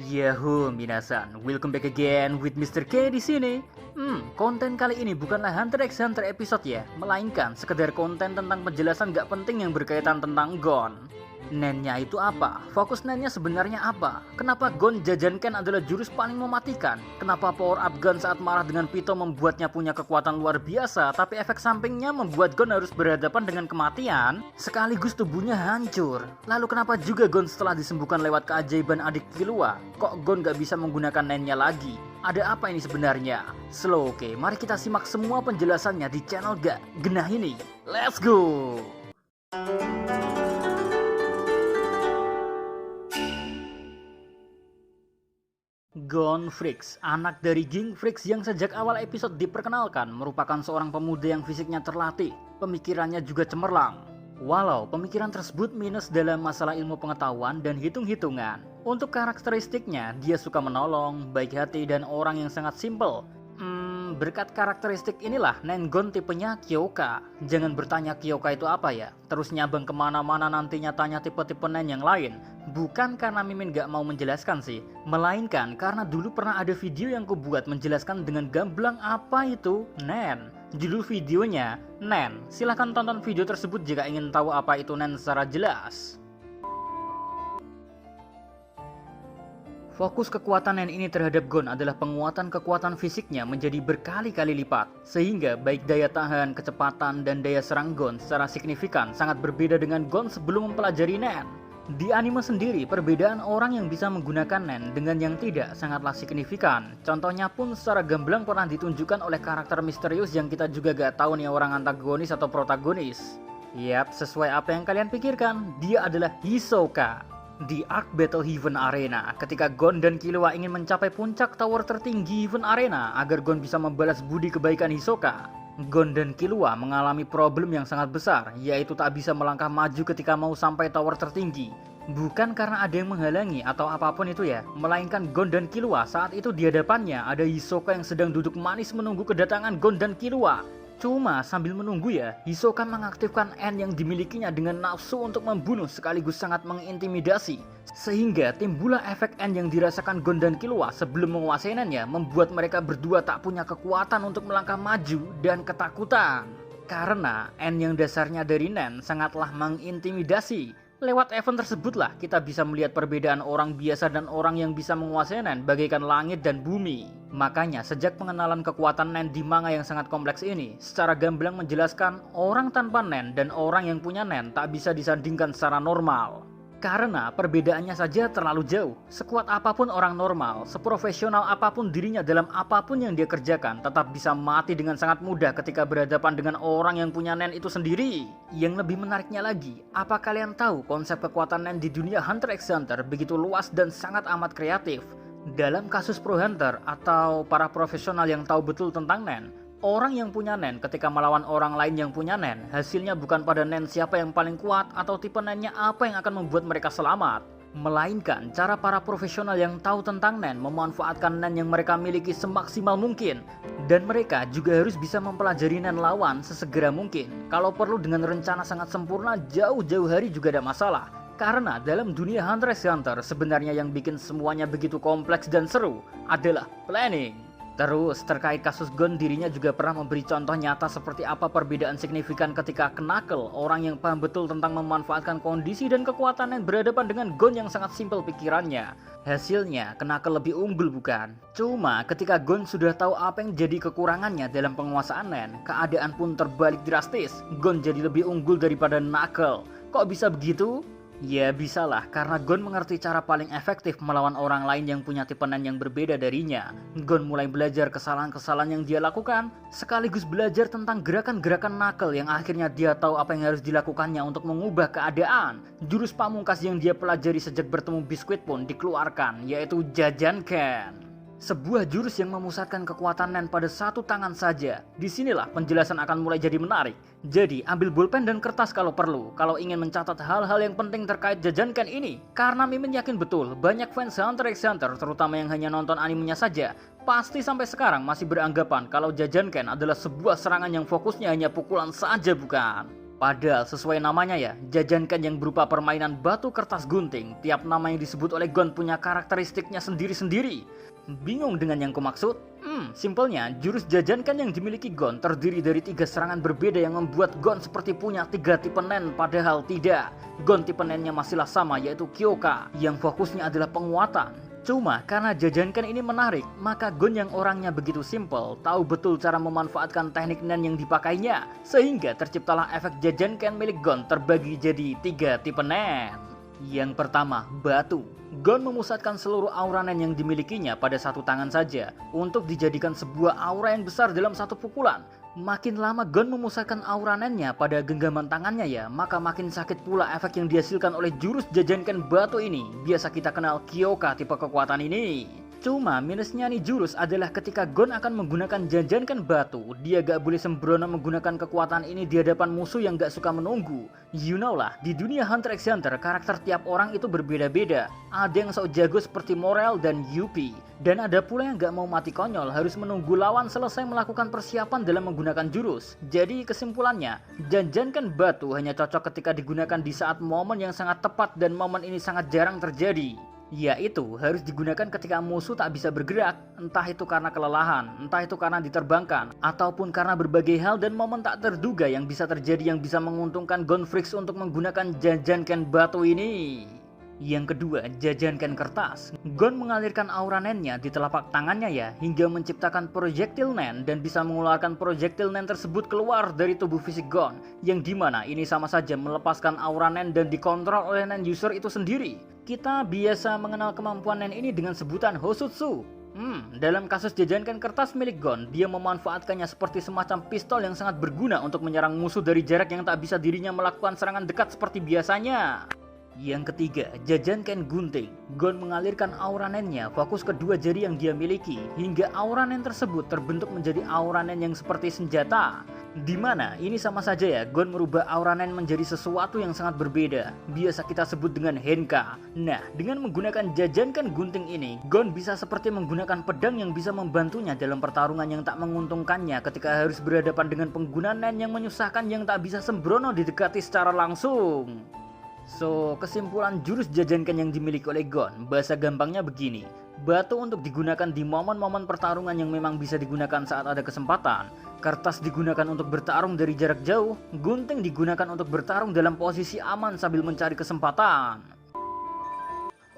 Yahoo minasan, welcome back again with Mr. K di sini. Konten kali ini bukanlah Hunter x Hunter episode ya, melainkan sekedar konten tentang penjelasan gak penting yang berkaitan tentang Gon. Nennya itu apa? Fokus nennya sebenarnya apa? Kenapa Gon jajankan adalah jurus paling mematikan? Kenapa power up Gon saat marah dengan Pitou membuatnya punya kekuatan luar biasa, tapi efek sampingnya membuat Gon harus berhadapan dengan kematian, sekaligus tubuhnya hancur? Lalu kenapa juga Gon setelah disembuhkan lewat keajaiban adik Killua, kok Gon gak bisa menggunakan nennya lagi? Ada apa ini sebenarnya? Slow, oke, mari kita simak semua penjelasannya di channel Gak Genah ini. Let's go! Gon Freaks, anak dari Ging Freaks yang sejak awal episode diperkenalkan merupakan seorang pemuda yang fisiknya terlatih, pemikirannya juga cemerlang. Walau pemikiran tersebut minus dalam masalah ilmu pengetahuan dan hitung-hitungan. Untuk karakteristiknya, dia suka menolong, baik hati, dan orang yang sangat simpel. Berkat karakteristik inilah Nen Gon tipenya Kyoka. Jangan bertanya Kyoka itu apa ya, terus nyabang kemana-mana nantinya tanya tipe-tipe Nen yang lain. Bukan karena Mimin gak mau menjelaskan sih, melainkan karena dulu pernah ada video yang kubuat menjelaskan dengan gamblang apa itu Nen. Judul videonya Nen. Silahkan tonton video tersebut jika ingin tahu apa itu Nen secara jelas. Fokus kekuatan Nen ini terhadap Gon adalah penguatan kekuatan fisiknya menjadi berkali-kali lipat. Sehingga baik daya tahan, kecepatan, dan daya serang Gon secara signifikan sangat berbeda dengan Gon sebelum mempelajari Nen. Di anime sendiri, perbedaan orang yang bisa menggunakan Nen dengan yang tidak sangatlah signifikan. Contohnya pun secara gamblang pernah ditunjukkan oleh karakter misterius yang kita juga gak tahu nih orang antagonis atau protagonis. Yap, sesuai apa yang kalian pikirkan, dia adalah Hisoka. Di Arc Battle Heaven Arena, ketika Gon dan Killua ingin mencapai puncak tower tertinggi Heaven Arena agar Gon bisa membalas budi kebaikan Hisoka, Gon dan Killua mengalami problem yang sangat besar, yaitu tak bisa melangkah maju ketika mau sampai tower tertinggi. Bukan karena ada yang menghalangi atau apapun itu ya, melainkan Gon dan Killua saat itu di hadapannya ada Hisoka yang sedang duduk manis menunggu kedatangan Gon dan Killua. Cuma sambil menunggu ya, Hisoka mengaktifkan N yang dimilikinya dengan nafsu untuk membunuh sekaligus sangat mengintimidasi. Sehingga timbullah efek N yang dirasakan Gon dan Killua sebelum menguasai N-nya membuat mereka berdua tak punya kekuatan untuk melangkah maju dan ketakutan. Karena N yang dasarnya dari Nen sangatlah mengintimidasi. Lewat event tersebutlah kita bisa melihat perbedaan orang biasa dan orang yang bisa menguasai Nen bagaikan langit dan bumi. Makanya sejak pengenalan kekuatan Nen di manga yang sangat kompleks ini, secara gamblang menjelaskan orang tanpa Nen dan orang yang punya Nen tak bisa disandingkan secara normal. Karena perbedaannya saja terlalu jauh. Sekuat apapun orang normal, seprofesional apapun dirinya dalam apapun yang dia kerjakan, tetap bisa mati dengan sangat mudah ketika berhadapan dengan orang yang punya Nen itu sendiri. Yang lebih menariknya lagi, apa kalian tahu konsep kekuatan Nen di dunia Hunter x Hunter begitu luas dan sangat amat kreatif? Dalam kasus pro Hunter atau para profesional yang tahu betul tentang Nen, orang yang punya Nen ketika melawan orang lain yang punya Nen, hasilnya bukan pada Nen siapa yang paling kuat atau tipe Nennya apa yang akan membuat mereka selamat, melainkan cara para profesional yang tahu tentang Nen memanfaatkan Nen yang mereka miliki semaksimal mungkin. Dan mereka juga harus bisa mempelajari Nen lawan sesegera mungkin. Kalau perlu dengan rencana sangat sempurna jauh-jauh hari juga ada masalah. Karena dalam dunia Hunter x Hunter sebenarnya yang bikin semuanya begitu kompleks dan seru adalah planning. Terus terkait kasus Gon, dirinya juga pernah memberi contoh nyata seperti apa perbedaan signifikan ketika Knuckle, orang yang paham betul tentang memanfaatkan kondisi dan kekuatan yang berhadapan dengan Gon yang sangat simpel pikirannya. Hasilnya Knuckle lebih unggul bukan? Cuma ketika Gon sudah tahu apa yang jadi kekurangannya dalam penguasaan Nen, keadaan pun terbalik drastis. Gon jadi lebih unggul daripada Knuckle. Kok bisa begitu? Ya bisalah, karena Gon mengerti cara paling efektif melawan orang lain yang punya tipe Nen yang berbeda darinya. Gon mulai belajar kesalahan-kesalahan yang dia lakukan, sekaligus belajar tentang gerakan-gerakan Knuckle yang akhirnya dia tahu apa yang harus dilakukannya untuk mengubah keadaan. Jurus pamungkas yang dia pelajari sejak bertemu Biskuit pun dikeluarkan, yaitu Jajanken. Sebuah jurus yang memusatkan kekuatan Nen pada satu tangan saja. Disinilah penjelasan akan mulai jadi menarik. Jadi ambil pulpen dan kertas kalau perlu, kalau ingin mencatat hal-hal yang penting terkait Jajanken ini. Karena Mimin yakin betul banyak fans Hunter x Hunter, terutama yang hanya nonton animenya saja, pasti sampai sekarang masih beranggapan kalau Jajanken adalah sebuah serangan yang fokusnya hanya pukulan saja bukan. Padahal sesuai namanya ya, jajankan yang berupa permainan batu kertas gunting, tiap nama yang disebut oleh Gon punya karakteristiknya sendiri-sendiri. Bingung dengan yang kumaksud? Simpelnya, jurus jajankan yang dimiliki Gon terdiri dari 3 serangan berbeda yang membuat Gon seperti punya 3 tipe nen, padahal tidak. Gon tipe nennya masihlah sama, yaitu Kyoka, yang fokusnya adalah penguatan. Cuma karena jajankan ini menarik, maka Gon yang orangnya begitu simpel, tahu betul cara memanfaatkan teknik nen yang dipakainya, sehingga terciptalah efek jajankan milik Gon terbagi jadi 3 tipe nen. Yang pertama, batu. Gon memusatkan seluruh aura nen yang dimilikinya pada satu tangan saja untuk dijadikan sebuah aura yang besar dalam satu pukulan. Makin lama Gon memusatkan aura nennya pada genggaman tangannya ya, maka makin sakit pula efek yang dihasilkan oleh jurus jajankan batu ini. Biasa kita kenal Kyoka tipe kekuatan ini. Cuma minusnya nih jurus adalah ketika Gon akan menggunakan jajankan batu, dia gak boleh sembrono menggunakan kekuatan ini di hadapan musuh yang gak suka menunggu. You know lah, di dunia Hunter x Hunter karakter tiap orang itu berbeda-beda. Ada yang sok jago seperti Morel dan Yuppie, dan ada pula yang gak mau mati konyol harus menunggu lawan selesai melakukan persiapan dalam menggunakan jurus. Jadi kesimpulannya, jajankan batu hanya cocok ketika digunakan di saat momen yang sangat tepat, dan momen ini sangat jarang terjadi. Yaitu harus digunakan ketika musuh tak bisa bergerak, entah itu karena kelelahan, entah itu karena diterbangkan, ataupun karena berbagai hal dan momen tak terduga yang bisa terjadi yang bisa menguntungkan Gon Freaks untuk menggunakan jajankan batu ini. Yang kedua, jajankan kertas. Gon mengalirkan aura nennya di telapak tangannya ya, hingga menciptakan projektil nen dan bisa mengeluarkan projektil nen tersebut keluar dari tubuh fisik Gon, yang dimana ini sama saja melepaskan aura nen dan dikontrol oleh nen user itu sendiri. Kita biasa mengenal kemampuan nen ini dengan sebutan Hosutsu. Dalam kasus jajankan kertas milik Gon, dia memanfaatkannya seperti semacam pistol yang sangat berguna untuk menyerang musuh dari jarak yang tak bisa dirinya melakukan serangan dekat seperti biasanya. Yang ketiga, jajankan gunting. Gon mengalirkan aura nennya fokus ke 2 jari yang dia miliki, hingga aura nen tersebut terbentuk menjadi aura nen yang seperti senjata. Dimana ini sama saja ya, Gon merubah aura nen menjadi sesuatu yang sangat berbeda. Biasa kita sebut dengan Henka. Nah, dengan menggunakan jajankan gunting ini, Gon bisa seperti menggunakan pedang yang bisa membantunya dalam pertarungan yang tak menguntungkannya ketika harus berhadapan dengan pengguna nen yang menyusahkan yang tak bisa sembrono didekati secara langsung. So, kesimpulan jurus jajankan yang dimiliki oleh Gon, bahasa gampangnya begini. Batu untuk digunakan di momen-momen pertarungan yang memang bisa digunakan saat ada kesempatan. Kertas digunakan untuk bertarung dari jarak jauh. Gunting digunakan untuk bertarung dalam posisi aman sambil mencari kesempatan.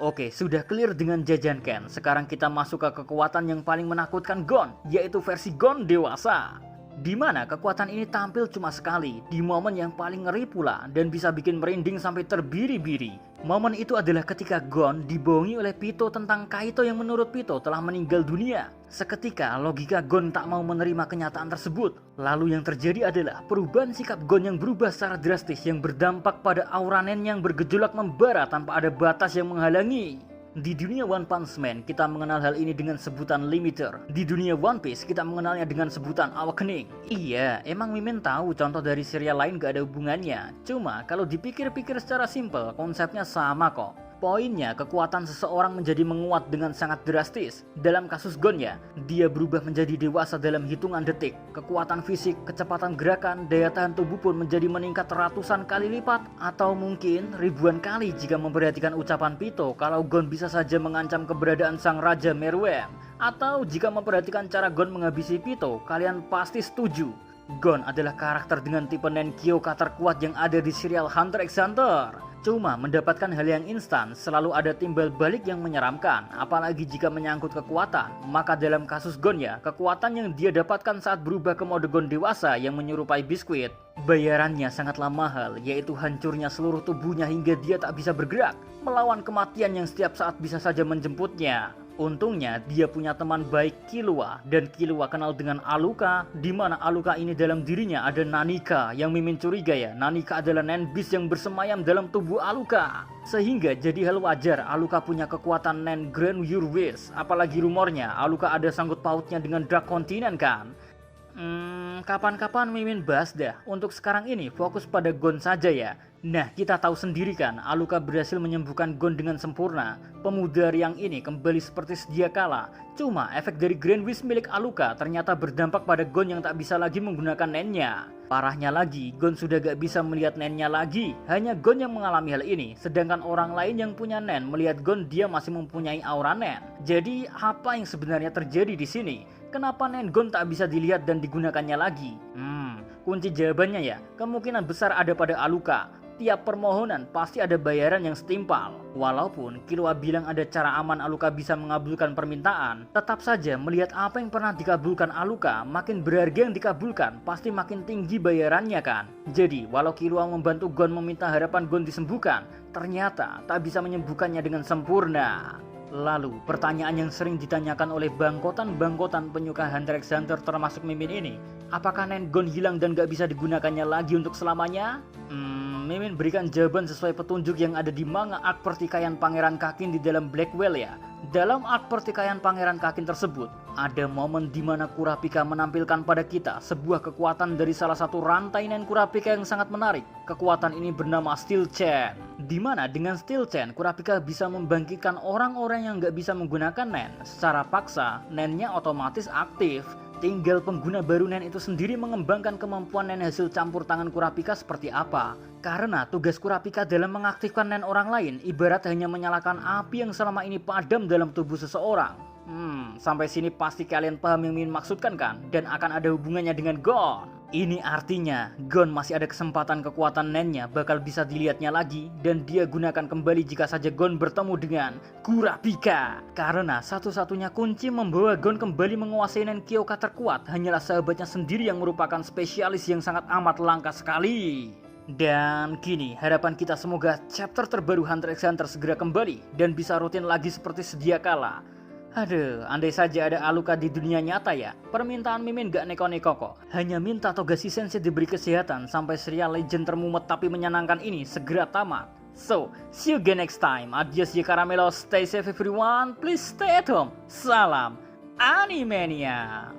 Oke, sudah clear dengan jajankan. Sekarang kita masuk ke kekuatan yang paling menakutkan Gon, yaitu versi Gon dewasa. Di mana kekuatan ini tampil cuma sekali, di momen yang paling ngeri pula, dan bisa bikin merinding sampai terbiri-biri. Momen itu adalah ketika Gon dibohongi oleh Pito tentang Kaito yang menurut Pito telah meninggal dunia. Seketika logika Gon tak mau menerima kenyataan tersebut. Lalu yang terjadi adalah perubahan sikap Gon yang berubah secara drastis yang berdampak pada aura nen yang bergejolak membara tanpa ada batas yang menghalangi. Di dunia One Punch Man, kita mengenal hal ini dengan sebutan limiter. Di dunia One Piece, kita mengenalnya dengan sebutan awakening. Iya, emang Mimin tahu contoh dari serial lain gak ada hubungannya. Cuma, kalau dipikir-pikir secara simpel, konsepnya sama kok. Poinnya, kekuatan seseorang menjadi menguat dengan sangat drastis. Dalam kasus Gon ya, dia berubah menjadi dewasa dalam hitungan detik. Kekuatan fisik, kecepatan gerakan, daya tahan tubuh pun menjadi meningkat ratusan kali lipat. Atau mungkin ribuan kali jika memperhatikan ucapan Pito kalau Gon bisa saja mengancam keberadaan sang Raja Meruem. Atau jika memperhatikan cara Gon menghabisi Pito, kalian pasti setuju. Gon adalah karakter dengan tipe nen Kyoka terkuat yang ada di serial Hunter x Hunter. Cuma mendapatkan hal yang instan selalu ada timbal balik yang menyeramkan, apalagi jika menyangkut kekuatan. Maka dalam kasus Gon ya, kekuatan yang dia dapatkan saat berubah ke mode Gon dewasa yang menyerupai biskuit, bayarannya sangatlah mahal, yaitu hancurnya seluruh tubuhnya hingga dia tak bisa bergerak, melawan kematian yang setiap saat bisa saja menjemputnya. Untungnya dia punya teman baik Killua, dan Killua kenal dengan Aluka, di mana Aluka ini dalam dirinya ada Nanika yang Mimin curiga ya, Nanika adalah nen beast yang bersemayam dalam tubuh Aluka. Sehingga jadi hal wajar Aluka punya kekuatan nen Grand Your Wish, apalagi rumornya Aluka ada sangkut pautnya dengan Dark Continent kan. Kapan-kapan Mimin bahas dah. Untuk sekarang ini fokus pada Gon saja ya. Nah, kita tahu sendiri kan, Aluka berhasil menyembuhkan Gon dengan sempurna. Pemuda riang ini kembali seperti sedia kala. Cuma efek dari Grand Wish milik Aluka ternyata berdampak pada Gon yang tak bisa lagi menggunakan nennya. Parahnya lagi, Gon sudah gak bisa melihat nennya lagi. Hanya Gon yang mengalami hal ini, sedangkan orang lain yang punya nen melihat Gon dia masih mempunyai aura nen. Jadi apa yang sebenarnya terjadi di sini? Kenapa nen Gon tak bisa dilihat dan digunakannya lagi? Kunci jawabannya ya, kemungkinan besar ada pada Aluka. Tiap permohonan pasti ada bayaran yang setimpal. Walaupun Killua bilang ada cara aman Aluka bisa mengabulkan permintaan, tetap saja melihat apa yang pernah dikabulkan Aluka, makin berharga yang dikabulkan, pasti makin tinggi bayarannya kan. Jadi walau Killua membantu Gon meminta harapan Gon disembuhkan, ternyata tak bisa menyembuhkannya dengan sempurna. Lalu, pertanyaan yang sering ditanyakan oleh bangkotan-bangkotan penyuka Hunter x Hunter termasuk Mimin ini, apakah nen Gon hilang dan gak bisa digunakannya lagi untuk selamanya? Mimin berikan jawaban sesuai petunjuk yang ada di manga arc pertikaian Pangeran Kakin di dalam Black Whale ya. Dalam arc pertikaian Pangeran Kakin tersebut, ada momen di mana Kurapika menampilkan pada kita sebuah kekuatan dari salah satu rantai nen Kurapika yang sangat menarik. Kekuatan ini bernama Steel Chain. Di mana dengan Steel Chain, Kurapika bisa membangkitkan orang-orang yang gak bisa menggunakan nen. Secara paksa, nennya otomatis aktif. Tinggal pengguna baru nen itu sendiri mengembangkan kemampuan nen hasil campur tangan Kurapika seperti apa. Karena tugas Kurapika dalam mengaktifkan nen orang lain ibarat hanya menyalakan api yang selama ini padam dalam tubuh seseorang. Sampai sini pasti kalian paham yang Min maksudkan kan? Dan akan ada hubungannya dengan Gon. Ini artinya Gon masih ada kesempatan kekuatan nennya bakal bisa dilihatnya lagi dan dia gunakan kembali jika saja Gon bertemu dengan Kurapika. Karena satu-satunya kunci membawa Gon kembali menguasai nen Kyoka terkuat hanyalah sahabatnya sendiri yang merupakan spesialis yang sangat amat langka sekali. Dan kini harapan kita semoga chapter terbaru Hunter x Hunter segera kembali dan bisa rutin lagi seperti sedia kala. Aduh, andai saja ada Aluka di dunia nyata ya. Permintaan Mimin gak neko-neko kok. Hanya minta Togashi Sensei diberi kesehatan sampai serial Legend termumet tapi menyenangkan ini segera tamat. So, see you again next time. Adios ya Caramelo, stay safe everyone. Please stay at home. Salam Animania.